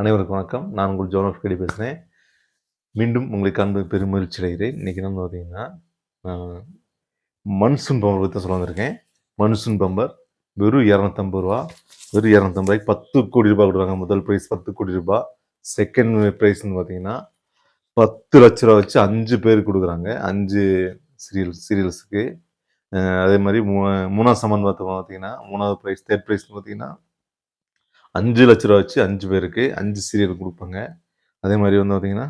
அனைவருக்கும் வணக்கம். நான் உங்கள் ஜோன் ஆஃப் கேடி பேசுகிறேன். மீண்டும் உங்களை காண்பது பெருமகிழ்ச்சி அடைகிறேன். இன்றைக்கி என்ன பார்த்தீங்கன்னா, அ மன்சூன் பம்பர் பத்தி தான் சொல்ல வந்திருக்கேன். மன்சூன் பம்பர் வெறும் ரூ. 250 வெறும் ரூ. 250 ₹10,00,00,000 கொடுக்குறாங்க. முதல் பிரைஸ் ₹10,00,00,000. செகண்ட் பிரைஸ்ன்னு பார்த்தீங்கன்னா, ₹10,00,000 வச்சு 5 பேருக்கு கொடுக்குறாங்க. 5 சீரியல்ஸுக்கு. அதே மாதிரி 3ஆம் சம்மன் பார்த்தீங்கன்னா, 3வது பிரைஸ், தேர்ட் பிரைஸ்ன்னு பார்த்தீங்கன்னா, ₹5,00,000 வச்சு 5 பேருக்கு 5 சீரியல் கொடுப்பாங்க. அதே மாதிரி வந்து பார்த்தீங்கன்னா,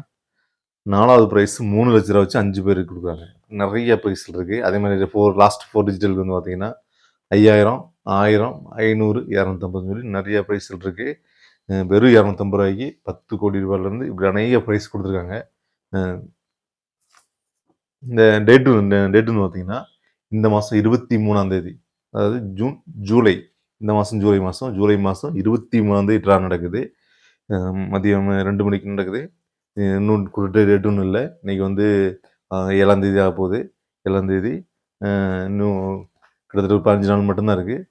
4வது பிரைஸ் ₹3,00,000 வச்சு 5 பேருக்கு கொடுக்குறாங்க. நிறைய பிரைஸ்கள் இருக்குது. அதே மாதிரி லாஸ்ட் 4 டிஜிட்டலுக்கு வந்து பார்த்தீங்கன்னா 5000, 1000, 500, 250 சொல்லி நிறைய பிரைஸ்கள் இருக்குது. வெறும் ₹250 ₹10,00,00,000 இப்படி நிறைய பிரைஸ் கொடுத்துருக்காங்க. இந்த டேட்டுன்னு பார்த்தீங்கன்னா, இந்த மாதம் 23ஆம் தேதி, அதாவது ஜூலை, இந்த மாதம் ஜூலை மாதம் 23ஆம் தேதி ட்ரா நடக்குது. மதியம் 2 மணிக்கு நடக்குது. இன்னும் குறிப்பிட்ட டேட் ஒன்றும் இல்லை. இன்றைக்கி வந்து 7ஆம் தேதி ஆக போகுது. 7ஆம் தேதி. இன்னும் கிட்டத்தட்ட ஒரு 15 நாள் மட்டும்தான் இருக்குது.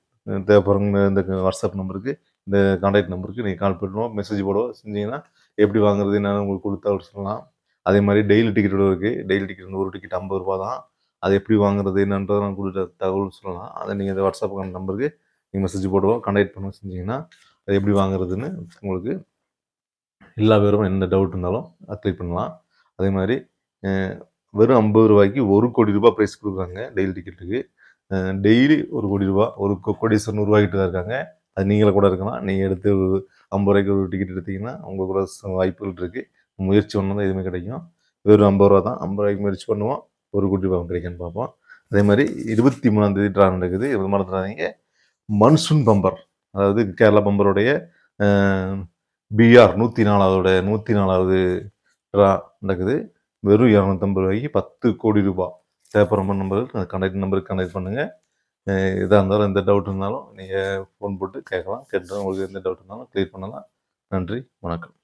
தேவைப்படுறவங்க இந்த வாட்ஸ்அப் நம்பருக்கு, இந்த கான்டாக்ட் நம்பருக்கு நீங்கள் கால் பண்ணுவோம், மெசேஜ் போடுவோம். செஞ்சீங்கன்னா எப்படி வாங்குறது என்னன்னு உங்களுக்கு கொடுத்தா சொல்லலாம். அதே மாதிரி டெய்லி டிக்கெட்டோட இருக்குது. டெய்லி டிக்கெட் ஒரு டிக்கெட் ₹50 தான். அது எப்படி வாங்குறது என்னன்றதை நான் கொடுத்த தகவல் சொல்லலாம். அதை நீங்கள் இந்த வாட்ஸ்அப் நம்பருக்கு நீங்கள் மெசேஜ் போடுவோம், கான்டாக்ட் பண்ணுவோம். செஞ்சீங்கன்னா அது எப்படி வாங்குறதுன்னு உங்களுக்கு எல்லா பேரும் எந்த டவுட் இருந்தாலும் அப்ளை பண்ணலாம். அதே மாதிரி வெறும் ₹50 ₹1,00,00,000 ப்ரைஸ் கொடுக்குறாங்க டெய்லி டிக்கெட்டுக்கு. டெய்லி ₹1,00,00,000, ஒரு கோடீஸ்வரன் உருவாக்கிட்டு தான் இருக்காங்க. அது நீங்களே கூட இருக்கலாம். நீங்கள் எடுத்து ₹50 ஒரு டிக்கெட் எடுத்தீங்கன்னா உங்களுக்கு கூட வாய்ப்புகள் இருக்குது. முயற்சி பண்ணால் தான் எதுவுமே கிடைக்கும். வெறும் ₹50 தான். ₹50 முயற்சி பண்ணுவோம், ₹1,00,00,000 கிடைக்குன்னு பார்ப்போம். அதே மாதிரி 23ஆம் தேதி ட்ரா நடக்குது. இது மறந்துடாதீங்க. மன்சூன் பம்பர், அதாவது கேரளா பம்பருடைய BR 104வது ட்ரா நடக்குது. வெறும் ₹250 ₹10,00,00,000. தேவைப்படுற நம்பருக்கு கான்டாக்ட் நம்பருக்கு கான்டாக்ட் பண்ணுங்கள். எதாக இருந்தாலும் எந்த டவுட் இருந்தாலும் நீங்கள் ஃபோன் போட்டு கேட்கலாம். கேட்டு உங்களுக்கு எந்த டவுட் இருந்தாலும் க்ளியர் பண்ணலாம். நன்றி, வணக்கம்.